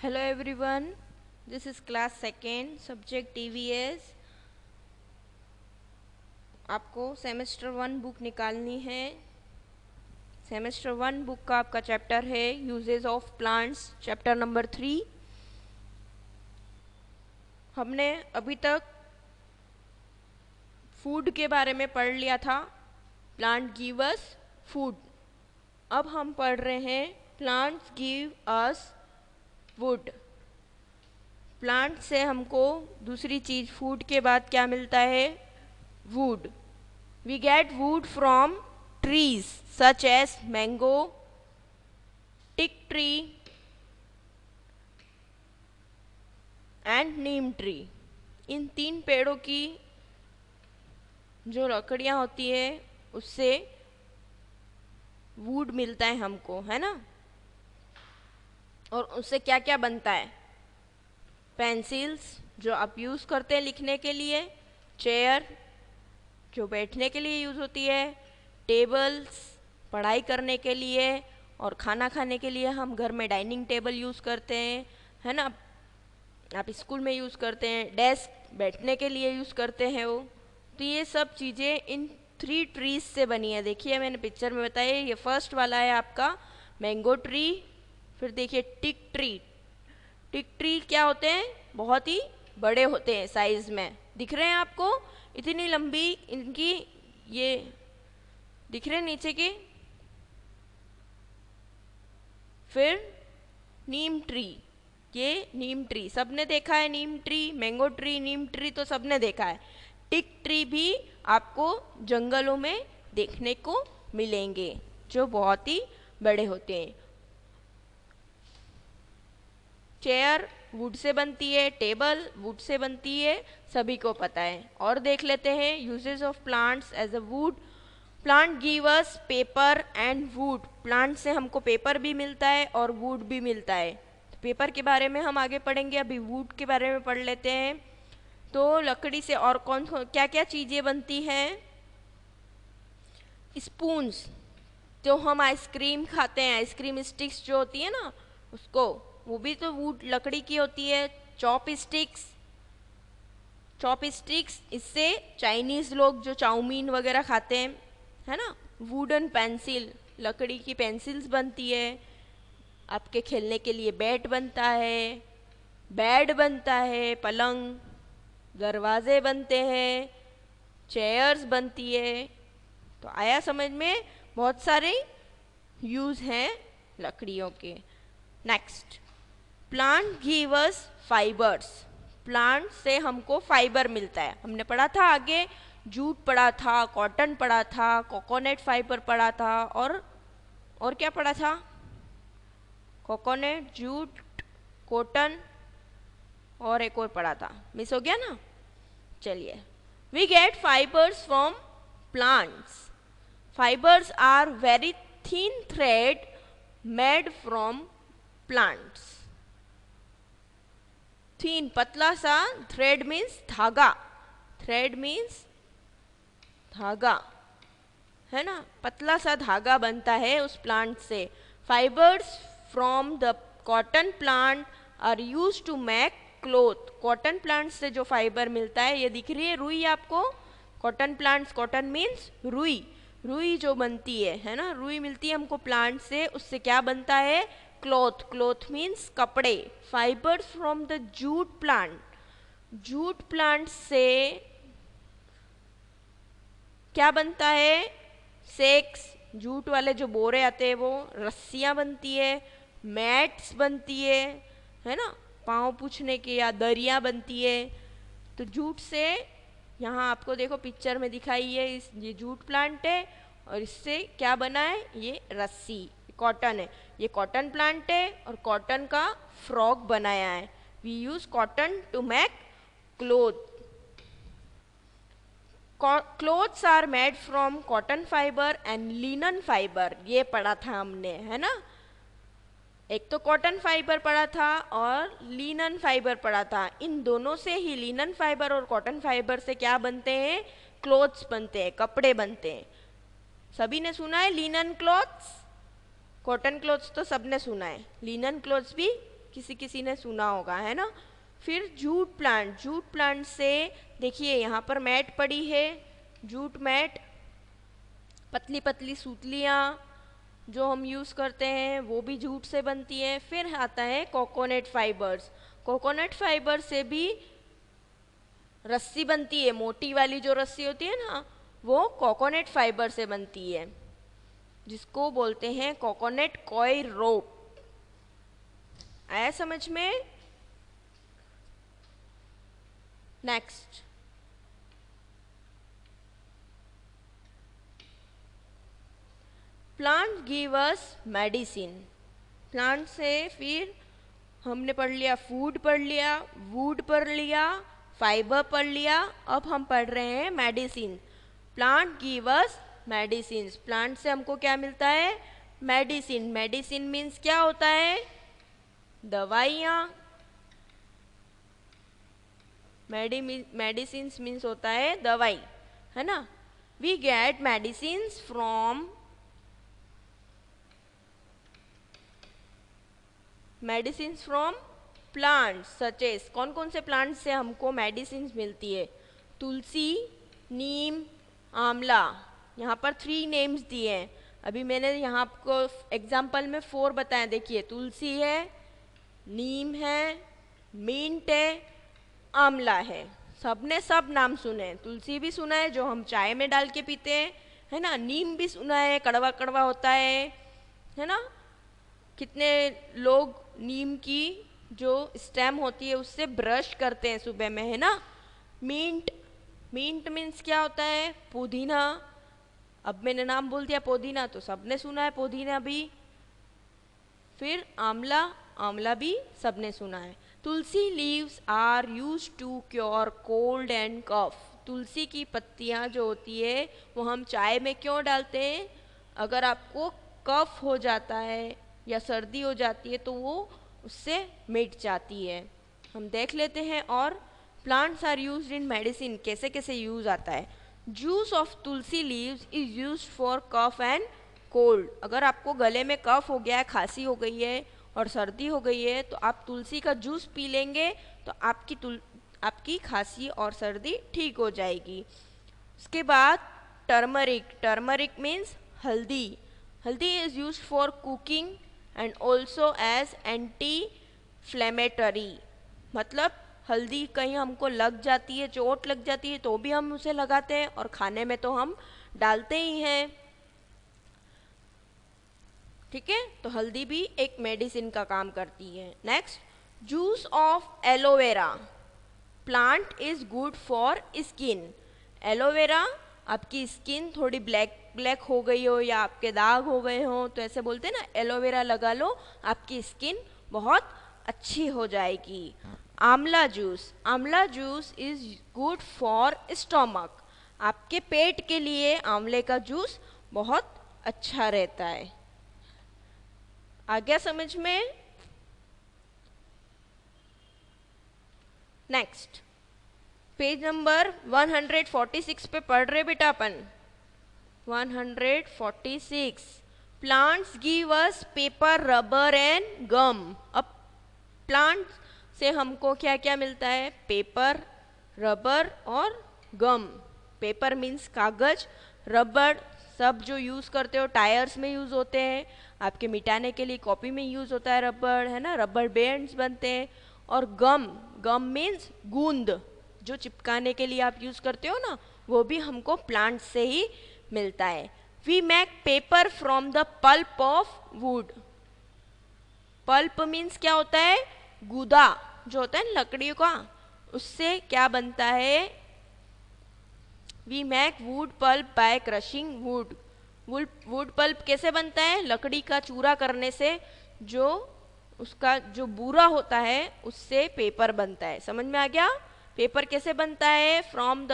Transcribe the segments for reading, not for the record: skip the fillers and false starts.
Hello everyone, this is class second, subject EVS। आपको semester 1 book निकालनी है। Semester 1 book का आपका चैप्टर है uses of plants, chapter number 3। हमने अभी तक फूड के बारे में पढ़ लिया था, प्लांट गिव अस फूड। अब हम पढ़ रहे हैं plants give us would. Plant से हमको दूसरी चीज फूड के बाद क्या मिलता है? Wood. We get wood from trees such as mango, teak tree and neem tree. इन 3 पेड़ों की जो लकड़ियां होती है उससे वुड मिलता है हमको, है ना। और उससे क्या क्या बनता है? पेंसिल्स जो आप यूज़ करते हैं लिखने के लिए, चेयर जो बैठने के लिए यूज़ होती है, टेबल्स पढ़ाई करने के लिए, और खाना खाने के लिए हम घर में डाइनिंग टेबल यूज़ करते हैं, है ना। आप स्कूल में यूज़ करते हैं, डेस्क बैठने के लिए यूज़ करते हैं वो। तो ये सब चीज़ें इन 3 ट्रीज से बनी है। देखिए मैंने पिक्चर में बताया, ये फर्स्ट वाला है आपका मैंगो ट्री। फिर देखिए टिक ट्री। टिक ट्री क्या होते हैं? बहुत ही बड़े होते हैं साइज में। दिख रहे हैं आपको? इतनी लंबी इनकी ये दिख रहे हैं नीचे की। फिर नीम ट्री, ये नीम ट्री सबने देखा है। नीम ट्री, मैंगो ट्री, नीम ट्री तो सबने देखा है। टिक ट्री भी आपको जंगलों में देखने को मिलेंगे जो बहुत ही बड़े होते हैं। चेयर वुड से बनती है, टेबल वुड से बनती है, सभी को पता है। और देख लेते हैं uses of plants as a wood. Plant give us paper and wood. Plant से हमको पेपर भी मिलता है और वुड भी मिलता है। तो पेपर के बारे में हम आगे पढ़ेंगे, अभी वुड के बारे में पढ़ लेते हैं। तो लकड़ी से और कौन क्या क्या चीज़ें बनती हैं? स्पून्स, जो हम आइसक्रीम खाते हैं, आइसक्रीम स्टिक्स जो होती है ना उसको, वो भी तो वुड लकड़ी की होती है। चॉप स्टिक्स, चॉप स्टिक्स इससे चाइनीज लोग जो चाउमीन वगैरह खाते हैं, है ना। वुडन पेंसिल, लकड़ी की पेंसिल्स बनती है। आपके खेलने के लिए बैट बनता है, बेड बनता है, पलंग, दरवाजे बनते हैं, चेयर्स बनती है। तो आया समझ में? बहुत सारे यूज हैं लकड़ियों के। नेक्स्ट, प्लांट गिव अस फाइबर्स। प्लांट से हमको फाइबर मिलता है। हमने पढ़ा था आगे, जूट पढ़ा था, कॉटन पढ़ा था, कोकोनट फाइबर पढ़ा था, और क्या पढ़ा था? कोकोनट, जूट, कॉटन, और एक और पढ़ा था, मिस हो गया ना। चलिए, we get fibres from plants. Fibers are very thin thread made from plants. Thin, पतला सा, thread means धागा, thread means धागा, है ना। पतला सा धागा बनता है उस प्लांट से। Fibers from the cotton plant are used to make cloth. Cotton plant से जो फाइबर मिलता है, ये दिख रही है रुई आपको? कॉटन प्लांट्स, कॉटन मीन्स रुई। रुई जो बनती है ना, रुई मिलती है हमको प्लांट से। उससे क्या बनता है? क्लॉथ। क्लॉथ मीन्स कपड़े। Fibres from the jute plant, jute plant से क्या बनता है? सेक्स, जूट वाले जो बोरे आते हैं वो, रस्सियां बनती है, मैट्स बनती है ना, पाँव पूछने के, या दरिया बनती है। तो जूट से, यहाँ आपको देखो पिक्चर में दिखाई है, ये जूट प्लांट है और इससे क्या बना है? ये रस्सी, कॉटन है। ये कॉटन प्लांट है और कॉटन का फ्रॉक बनाया है। We use cotton to make cloth. Clothes are made from cotton fibre and linen fibre. ये पढ़ा था हमने, है ना। एक तो कॉटन फाइबर पढ़ा था और लिनन फाइबर पढ़ा था। इन दोनों से ही, लिनन फाइबर और कॉटन फाइबर से क्या बनते हैं? क्लोथ्स बनते हैं, कपड़े बनते हैं। सभी ने सुना है लिनन क्लॉथ्स। कॉटन क्लॉथ्स तो सबने सुना है, लिनन क्लॉथ्स भी किसी किसी ने सुना होगा, है ना। फिर जूट प्लांट, जूट प्लांट से देखिए यहाँ पर मैट पड़ी है, जूट मैट, पतली पतली सूतलियाँ जो हम यूज़ करते हैं वो भी जूट से बनती है। फिर आता है कोकोनट फाइबर्स, कोकोनट फाइबर से भी रस्सी बनती है, मोटी वाली जो रस्सी होती है ना वो कोकोनट फाइबर से बनती है, जिसको बोलते हैं कोकोनट कॉइल रोप। आया समझ में? नेक्स्ट, प्लांट गिव अस मेडिसिन। प्लांट से फिर हमने पढ़ लिया फूड, पढ़ लिया वुड, पढ़ लिया फाइबर, पढ़ लिया। अब हम पढ़ रहे हैं मेडिसिन। प्लांट गिव अस मेडिसिन, प्लांट से हमको क्या मिलता है? मेडिसिन। मेडिसिन मीन्स क्या होता है? दवाइयाँ। मेडिसिन मीन्स होता है दवाई, है ना। We get medicine from, medicine from plants such as, कौन कौन से प्लांट से हमको मेडिसिन मिलती है? तुलसी, नीम, आंवला। यहाँ पर 3 नेम्स दिए हैं, अभी मैंने यहाँ आपको एग्जाम्पल में 4 बताए। देखिए तुलसी है, नीम है, मिंट है, आंवला है। सबने सब नाम सुने हैं। तुलसी भी सुना है जो हम चाय में डाल के पीते हैं, है ना। नीम भी सुना है, कड़वा कड़वा होता है ना। कितने लोग नीम की जो स्टेम होती है उससे ब्रश करते हैं सुबह में, है ना। मिंट, मिंट मीन्स क्या होता है? पुदीना। अब मैंने नाम बोल दिया पुदीना तो सबने सुना है पुदीना भी। फिर आंवला, आंवला भी सबने सुना है। Tulsi leaves are use to cure cold and cough. तुलसी की पत्तियां जो होती है वो हम चाय में क्यों डालते हैं? अगर आपको कफ हो जाता है या सर्दी हो जाती है तो वो उससे मिट जाती है। हम देख लेते हैं। और plants are used in medicine, कैसे कैसे यूज आता है। Juice of tulsi leaves is used for cough and cold. अगर आपको गले में कफ हो गया है, खांसी हो गई है और सर्दी हो गई है तो आप तुलसी का जूस पी लेंगे तो आपकी खांसी और सर्दी ठीक हो जाएगी। उसके बाद turmeric, turmeric means haldi. Haldi is used for cooking and also as anti inflammatory. मतलब हल्दी कहीं हमको लग जाती है, चोट लग जाती है तो भी हम उसे लगाते हैं और खाने में तो हम डालते ही हैं, ठीक है। तो हल्दी भी एक मेडिसिन का काम करती है। Next, juice of aloe vera plant is good for skin. Aloe vera, आपकी स्किन थोड़ी ब्लैक ब्लैक हो गई हो या आपके दाग हो गए हो तो ऐसे बोलते हैं ना, एलोवेरा लगा लो आपकी स्किन बहुत अच्छी हो जाएगी। आंवला जूस, आंवला juice is good for stomach. आपके पेट के लिए आंवले का जूस बहुत अच्छा रहता है। आ गया समझ में? नेक्स्ट, पेज नंबर 146 पे पढ़ रहे बेटा अपन। 146, plants give us paper, rubber and gum. अब प्लांट से हमको क्या क्या मिलता है? पेपर, रबर और गम। पेपर मीन्स कागज, रबर सब जो यूज़ करते हो टायर्स में यूज़ होते हैं, आपके मिटाने के लिए कॉपी में यूज़ होता है रबर, है ना। रबर बैंड्स बनते हैं। और गम, गम मीन्स गूंद, जो चिपकाने के लिए आप यूज़ करते हो ना, वो भी हमको प्लांट से ही मिलता है। We make paper from the pulp of wood. Pulp means क्या होता है? गूदा जो होता है लकड़ियों का, उससे क्या बनता है? We make wood pulp by crushing wood. Wood pulp कैसे बनता है? लकड़ी का चूरा करने से जो उसका जो बूरा होता है उससे पेपर बनता है। समझ में आ गया? पेपर कैसे बनता है? From the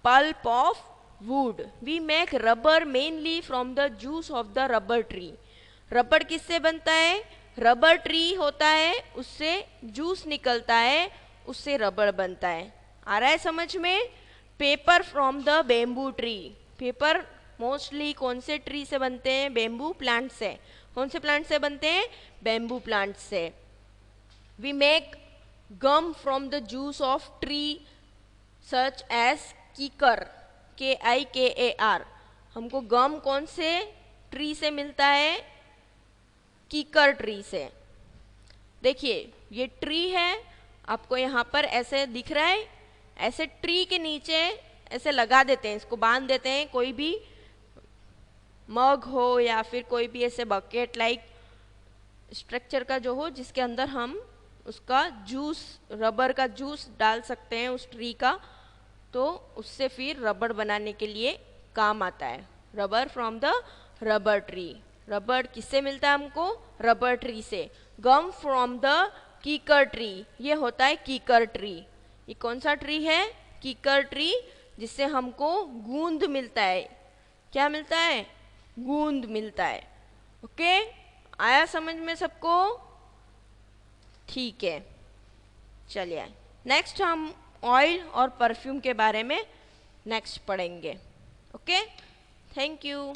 pulp of wood. We make rubber mainly from the juice of the rubber tree. Rubber किससे बनता है? रबर ट्री होता है, उससे जूस निकलता है, उससे रबर बनता है। आ रहा है समझ में? Paper from the bamboo tree. Paper mostly कौन से ट्री से बनते हैं? बेम्बू प्लांट से। कौन से प्लांट से बनते हैं? बेम्बू प्लांट से। We make gum from the juice of tree such as kikar, KIKAR। हमको गम कौन से ट्री से मिलता है? कीकर ट्री से। देखिए ये ट्री है, आपको यहाँ पर ऐसे दिख रहा है, ऐसे ट्री के नीचे ऐसे लगा देते हैं, इसको बांध देते हैं, कोई भी मग हो या फिर कोई भी ऐसे बकेट लाइक स्ट्रक्चर का जो हो, जिसके अंदर हम उसका जूस, रबर का जूस डाल सकते हैं उस ट्री का, तो उससे फिर रबड़ बनाने के लिए काम आता है। Rubber from the rubber tree. Rubber किससे मिलता है हमको? रबर ट्री से। गम फ्रॉम द कीकर ट्री, ये होता है कीकर ट्री। ये कौन सा ट्री है? कीकर ट्री, जिससे हमको गूंद मिलता है। क्या मिलता है? गूंद मिलता है। ओके, आया समझ में सबको? ठीक है, चलिए नेक्स्ट हम ऑयल और परफ्यूम के बारे में नेक्स्ट पढ़ेंगे। Okay, thank you.